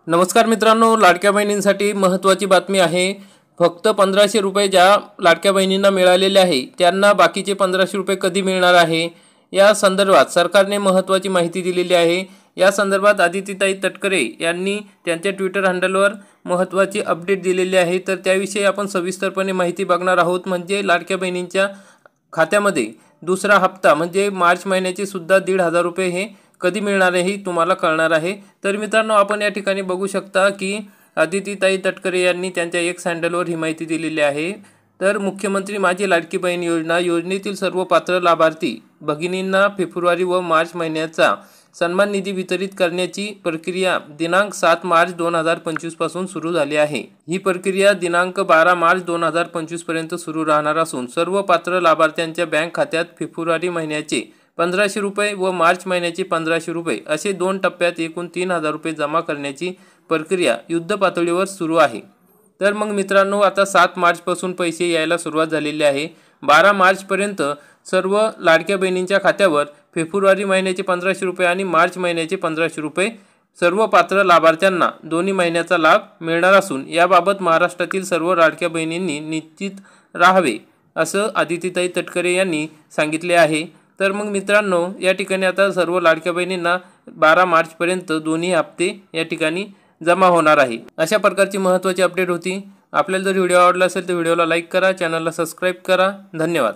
नमस्कार मित्रांनो, लाडक्या बहिणींसाठी महत्त्वाची बातमी आहे। फक्त 1500 रुपये ज्या लाडक्या बहिणींना मिळालेले आहे त्यांना बाकीचे 1500 रुपये कधी मिळणार आहे या संदर्भात सरकारने महत्त्वाची माहिती दिलेली आहे। या संदर्भात आदितीताई तटकरे यांनी त्यांच्या ट्विटर हँडलवर महत्त्वाची अपडेट दिलेली आहे। तर त्याविषयी आपण सविस्तरपणे माहिती बघणार आहोत। म्हणजे लाडक्या बहिणींच्या खात्यामध्ये दुसरा हप्ता म्हणजे मार्च महिन्याचे सुद्धा 1,500 रुपये हे कधी मिळणार आहे तुम्हाला कळणार आहे। तर मित्रांनो, आपण या ठिकाणी बघू शकता की आदितीताई तटकरे यांनी त्यांच्या एक्स हँडलवर ही माहिती दिलेली आहे। तर मुख्यमंत्री माझी लाडकी बहीण योजना योजनेतील सर्व पात्र लाभार्थी भगिनींना फेब्रुवारी व मार्च महिन्याचा सन्मान निधी वितरित करण्याची प्रक्रिया दिनांक 7 मार्च 2025 पासून सुरू झाली आहे। ही प्रक्रिया दिनांक 12 मार्च 2025 पर्यंत सुरू राहणार असून सर्व पात्र लाभार्थ्यांच्या बँक खात्यात फेब्रुवारी महिन्याचे 1500 रुपये व मार्च महिन्याचे 1500 रुपये असे 2 टप्प्यात एकूण 3000 रुपये जमा करण्याची प्रक्रिया युद्ध पातळीवर सुरू आहे। तर मग मित्रांनो, आता 7 मार्च पासून पैसे यायला सुरुवात झालेली आहे। 12 मार्च पर्यंत सर्व लाडक्या बहिणींच्या खात्यावर फेब्रुवारी महिन्याचे 1500 रुपये आणि मार्च महिन्याचे 1500 रुपये सर्व पात्र लाभार्थ्यांना दोन्ही महिन्याचा लाभ मिळणार असून याबाबत महाराष्ट्रातील सर्व लाडक्या बहिणींनी निश्चित राहावे असं आदितीताई तटकरे यांनी सांगितले आहे। तर मग मित्रांनो, या ठिकाणी आता सर्व लाडक्या बहिणींना 12 मार्च पर्यंत दोन्ही हप्ते या ठिकाणी जमा होणार आहे। अशा प्रकारची महत्त्वाची अपडेट होती। आपल्याला जर व्हिडिओ आवडला असेल तर व्हिडिओला लाईक करा, चॅनलला सबस्क्राईब करा। धन्यवाद।